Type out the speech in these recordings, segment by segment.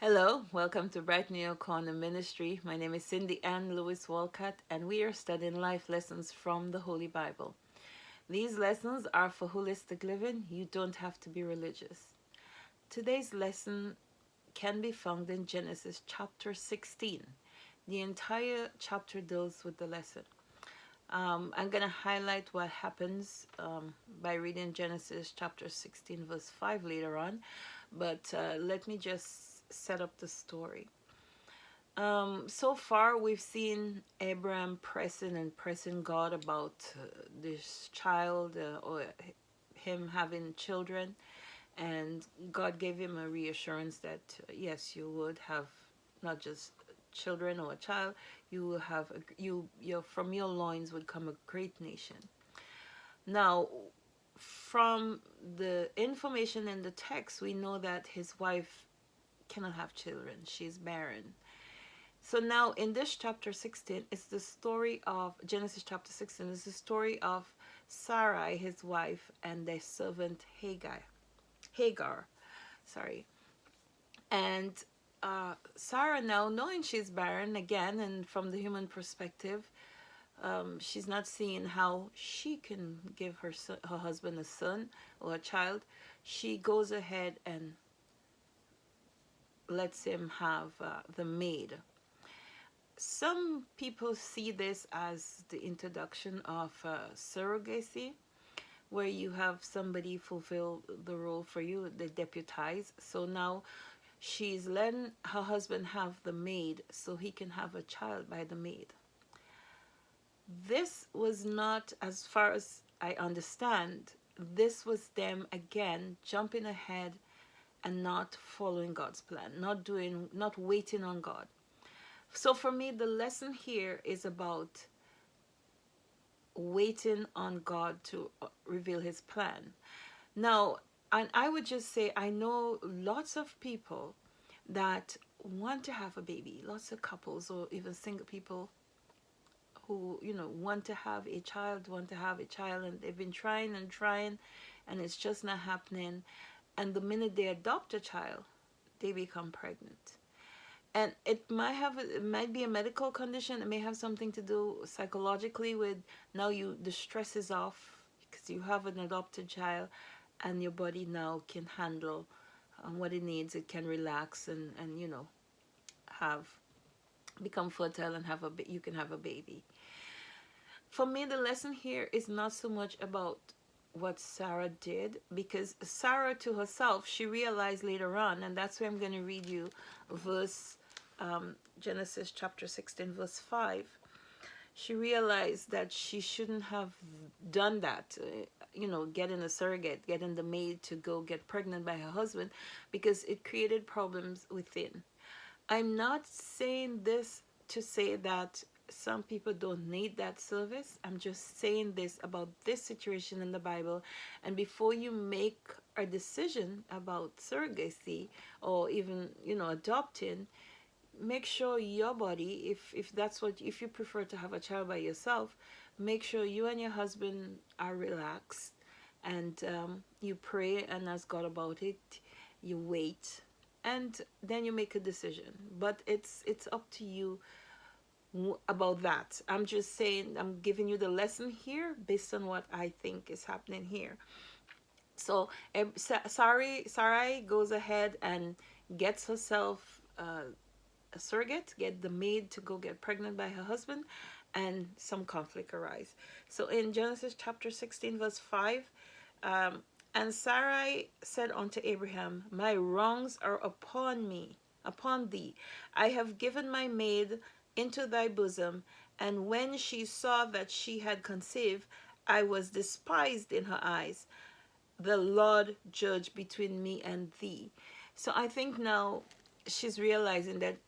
Hello, welcome to Bright New Corner Ministry. My name is Cindy Ann Lewis Walcott, and we are studying life lessons from the Holy Bible. These lessons are for holistic living. You don't have to be religious. Today's lesson can be found in Genesis chapter 16. The entire chapter deals with the lesson. I'm going to highlight what happens by reading Genesis chapter 16, verse 5 later on, but let me just set up the story. So far, we've seen Abram pressing and pressing God about this child or him having children, and God gave him a reassurance that yes, you would have not just children or a child, you will have your from your loins would come a great nation. Now, from the information in the text, we know that his wife cannot have children; she's barren. So now in this chapter 16, it's the story of Genesis chapter 16, it's the story of Sarai, his wife, and their servant Hagar, sorry. And Sarah, now knowing she's barren again, and from the human perspective, she's not seeing how she can give her husband a son or a child. She goes ahead and lets him have the maid. Some people see this as the introduction of surrogacy, where you have somebody fulfill the role for you, they deputize. So now she's letting her husband have the maid so he can have a child by the maid. This was not, as far as I understand, this was them again jumping ahead and not following God's plan, not waiting on God. So for me, the lesson here is about waiting on God to reveal his plan. Now, and I would just say, I know lots of people that want to have a baby, lots of couples or even single people who, want to have a child, and they've been trying and trying, and it's just not happening. And the minute they adopt a child, they become pregnant. And it might be a medical condition. It may have something to do psychologically with now the stress is off because you have an adopted child, and your body now can handle what it needs. It can relax and have become fertile and you can have a baby. For me, the lesson here is not so much about what Sarah did, because Sarah to herself, she realized later on, and that's where I'm going to read you verse Genesis chapter 16 verse 5. She realized that she shouldn't have done that, getting a surrogate, getting the maid to go get pregnant by her husband, because it created problems within. I'm not saying this to say that some people don't need that service. I'm just saying this about this situation in the Bible. And before you make a decision about surrogacy or even, adopting, make sure your body, if you prefer to have a child by yourself, make sure you and your husband are relaxed, and you pray and ask God about it. You wait, and then you make a decision. But it's up to you about that. I'm just saying, I'm giving you the lesson here based on what I think is happening here. So Sarai goes ahead and gets herself a surrogate, get the maid to go get pregnant by her husband, and some conflict arise. So in Genesis chapter 16 verse 5, and Sarai said unto Abraham, my wrongs are upon thee. I have given my maid into thy bosom, and when she saw that she had conceived, I was despised in her eyes. The Lord judge between me and thee. So I think now she's realizing that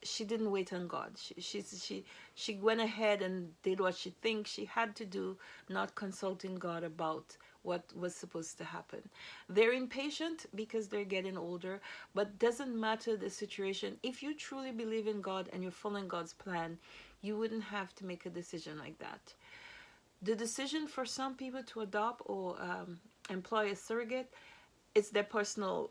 she didn't wait on God. She went ahead and did what she thinks she had to do, not consulting God about what was supposed to happen. They're impatient because they're getting older, but doesn't matter the situation. If you truly believe in God and you're following God's plan, you wouldn't have to make a decision like that. The decision for some people to adopt or employ a surrogate, it's their personal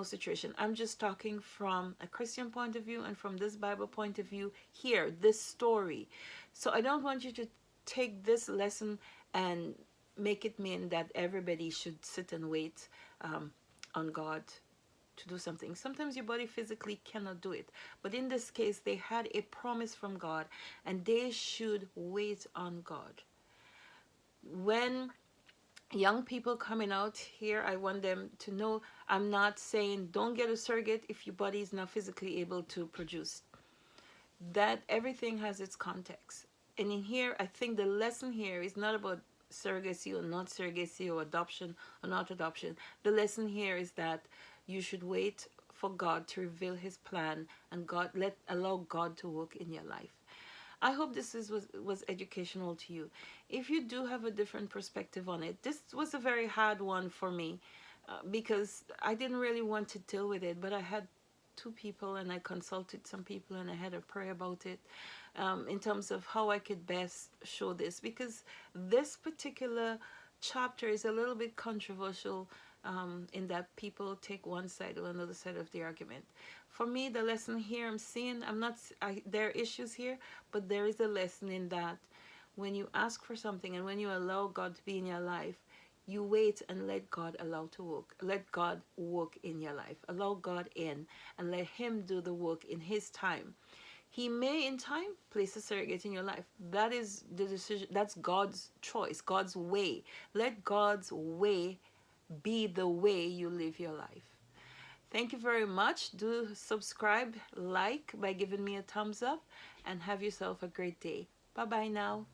situation. I'm just talking from a Christian point of view and from this Bible point of view here, this story. So I don't want you to take this lesson and make it mean that everybody should sit and wait on God to do something. Sometimes your body physically cannot do it. But in this case, they had a promise from God and they should wait on God. When young people coming out here, I want them to know I'm not saying don't get a surrogate if your body is not physically able to produce. That everything has its context. And in here, I think the lesson here is not about surrogacy or not surrogacy or adoption or not adoption. The lesson here is that you should wait for God to reveal his plan and allow God to work in your life. I hope was educational to you. If you do have a different perspective on it, this was a very hard one for me because I didn't really want to deal with it, but I had two people and I consulted some people and I had a prayer about it in terms of how I could best show this, because this particular chapter is a little bit controversial in that people take one side or another side of the argument. For me, the lesson here I'm seeing, there are issues here, but there is a lesson in that when you ask for something and when you allow God to be in your life, you wait and let God allow to work. Let God work in your life. Allow God in and let him do the work in his time. He may in time place a surrogate in your life. That is the decision. That's God's choice, God's way. Let God's way be the way you live your life. Thank you very much. Do subscribe, like by giving me a thumbs up, and have yourself a great day. Bye bye now.